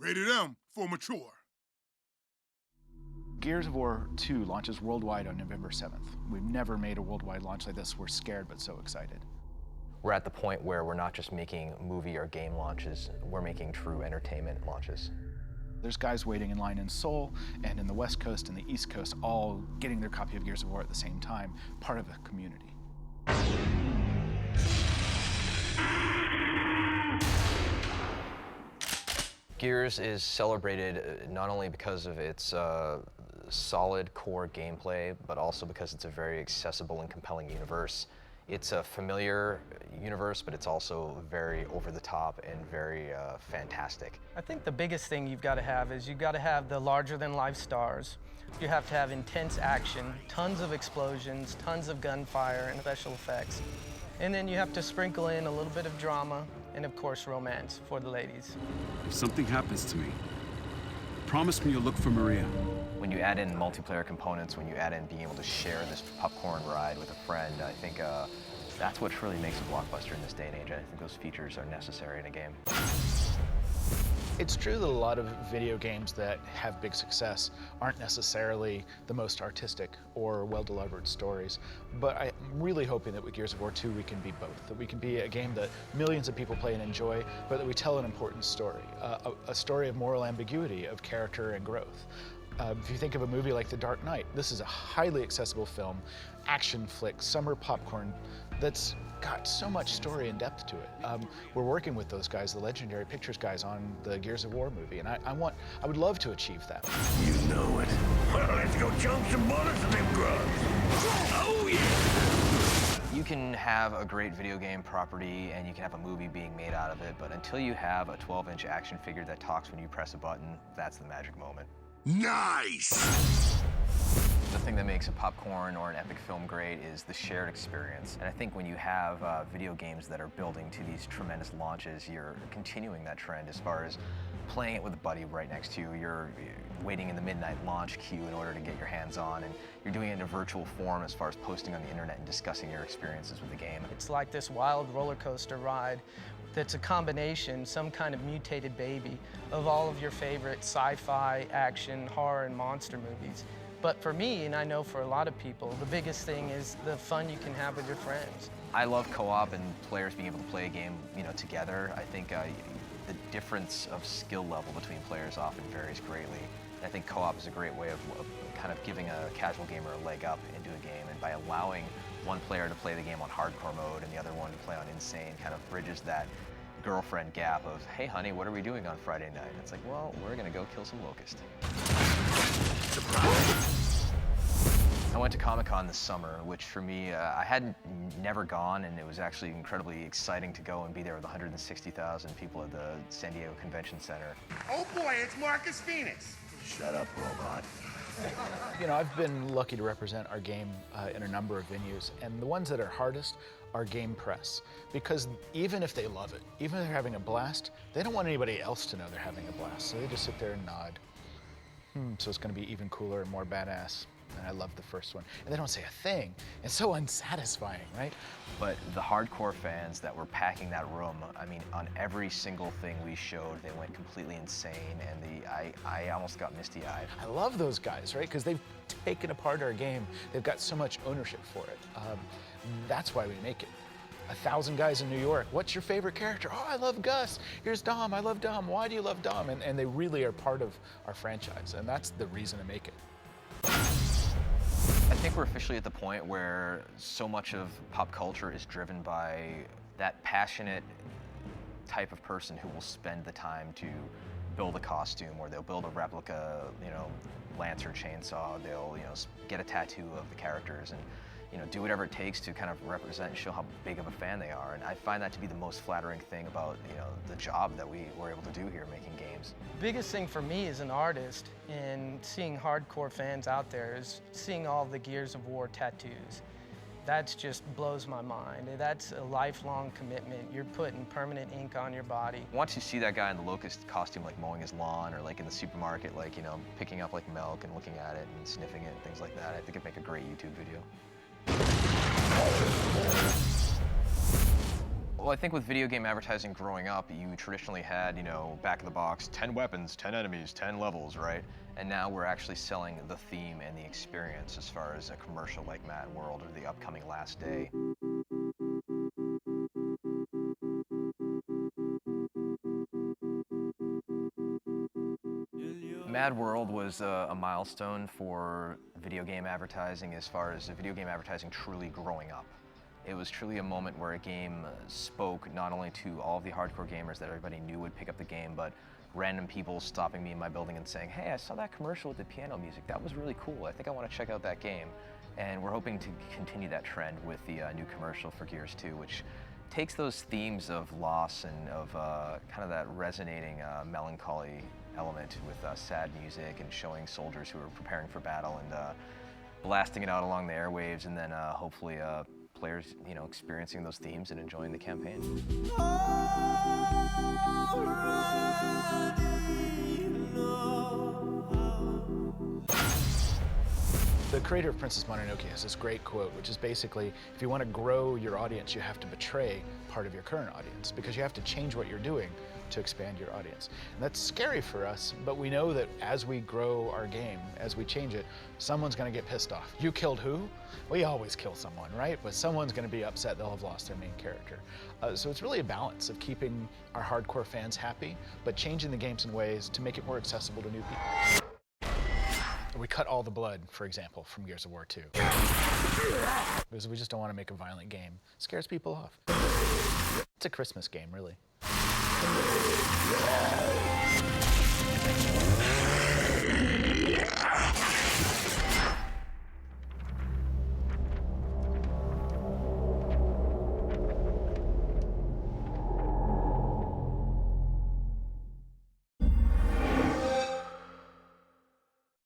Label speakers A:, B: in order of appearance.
A: Rated M for mature.
B: Gears of War 2 launches worldwide on November 7th. We've never made a worldwide launch like this. We're scared but so excited.
C: We're at the point where we're not just making movie or game launches, we're making true entertainment launches.
B: There's guys waiting in line in Seoul and in the West Coast and the East Coast, all getting their copy of Gears of War at the same time, part of a community.
C: Gears is celebrated not only because of its solid core gameplay, but also because it's a very accessible and compelling universe. It's a familiar universe, but it's also very over the top and very fantastic.
D: I think the biggest thing you've got to have is you've got to have the larger-than-life stars. You have to have intense action, tons of explosions, tons of gunfire and special effects. And then you have to sprinkle in a little bit of drama and, of course, romance for the ladies.
E: If something happens to me, promise me you'll look for Maria.
C: When you add in multiplayer components, when you add in being able to share this popcorn ride with a friend, I think that's what really makes a blockbuster in this day and age. I think those features are necessary in a game.
B: It's true that a lot of video games that have big success aren't necessarily the most artistic or well-delivered stories, but I'm really hoping that with Gears of War 2 we can be both, that we can be a game that millions of people play and enjoy, but that we tell an important story, a story of moral ambiguity, of character and growth. If you think of a movie like The Dark Knight, this is a highly accessible film, action flick, summer popcorn that's got so much story and depth to it. We're working with those guys, the Legendary Pictures guys, on the Gears of War movie, and I would love to achieve that.
F: You know it. Well, let's go jump some bullets at them grubs. Oh, yeah!
C: You can have a great video game property and you can have a movie being made out of it, but until you have a 12-inch action figure that talks when you press a button, that's the magic moment.
F: Nice!
C: The thing that makes a popcorn or an epic film great is the shared experience. And I think when you have video games that are building to these tremendous launches, you're continuing that trend as far as playing it with a buddy right next to you. You're waiting in the midnight launch queue in order to get your hands on, and you're doing it in a virtual form as far as posting on the internet and discussing your experiences with the game.
D: It's like this wild roller coaster ride that's a combination, some kind of mutated baby, of all of your favorite sci-fi, action, horror, and monster movies. But for me, and I know for a lot of people, the biggest thing is the fun you can have with your friends.
C: I love co-op and players being able to play a game, together. I think the difference of skill level between players often varies greatly. And I think co-op is a great way of kind of giving a casual gamer a leg up into a game, and by allowing one player to play the game on hardcore mode and the other one to play on insane, kind of bridges that girlfriend gap of, hey honey, what are we doing on Friday night? And it's like, well, we're gonna go kill some locusts. I went to Comic-Con this summer, which for me, I had never gone, and it was actually incredibly exciting to go and be there with 160,000 people at the San Diego Convention Center.
F: Oh boy, it's Marcus Phoenix. Shut up, robot.
B: I've been lucky to represent our game in a number of venues, and the ones that are hardest are game press, because even if they love it, even if they're having a blast, they don't want anybody else to know they're having a blast, so they just sit there and nod. So it's going to be even cooler and more badass. And I love the first one. And they don't say a thing. It's so unsatisfying, right?
C: But the hardcore fans that were packing that room, I mean, on every single thing we showed, they went completely insane, and I almost got misty-eyed.
B: I love those guys, right? Because they've taken apart our game. They've got so much ownership for it. That's why we make it. 1,000 guys in New York. What's your favorite character? Oh, I love Gus. Here's Dom. I love Dom. Why do you love Dom? And they really are part of our franchise, and that's the reason to make it.
C: I think we're officially at the point where so much of pop culture is driven by that passionate type of person who will spend the time to build a costume, or they'll build a replica, Lancer chainsaw. They'll, get a tattoo of the characters and, do whatever it takes to kind of represent and show how big of a fan they are. And I find that to be the most flattering thing about, the job that we were able to do here making games.
D: Biggest thing for me as an artist and seeing hardcore fans out there is seeing all the Gears of War tattoos. That just blows my mind. That's a lifelong commitment. You're putting permanent ink on your body.
C: Once you see that guy in the locust costume, like mowing his lawn, or like in the supermarket, like, picking up like milk and looking at it and sniffing it and things like that, I think it'd make a great YouTube video. Well, I think with video game advertising growing up, you traditionally had, you know, back of the box, 10 weapons, 10 enemies, 10 levels, right? And now we're actually selling the theme and the experience as far as a commercial like Mad World or the upcoming Last Day. Mad World was a milestone for video game advertising as far as video game advertising truly growing up. It was truly a moment where a game spoke not only to all of the hardcore gamers that everybody knew would pick up the game, but random people stopping me in my building and saying, hey, I saw that commercial with the piano music. That was really cool. I think I want to check out that game. And we're hoping to continue that trend with the new commercial for Gears 2, which takes those themes of loss and of kind of that resonating melancholy element with sad music and showing soldiers who are preparing for battle and blasting it out along the airwaves, and then hopefully players, you know, experiencing those themes and enjoying the campaign.
B: The creator of Princess Mononoke has this great quote, which is basically, if you want to grow your audience, you have to betray part of your current audience, because you have to change what you're doing to expand your audience. And that's scary for us, but we know that as we grow our game, as we change it, someone's going to get pissed off. You killed who? We always kill someone, right? But someone's going to be upset they'll have lost their main character. So it's really a balance of keeping our hardcore fans happy, but changing the games in ways to make it more accessible to new people. We cut all the blood, for example, from Gears of War 2. Because we just don't want to make a violent game. It scares people off. It's a Christmas game, really.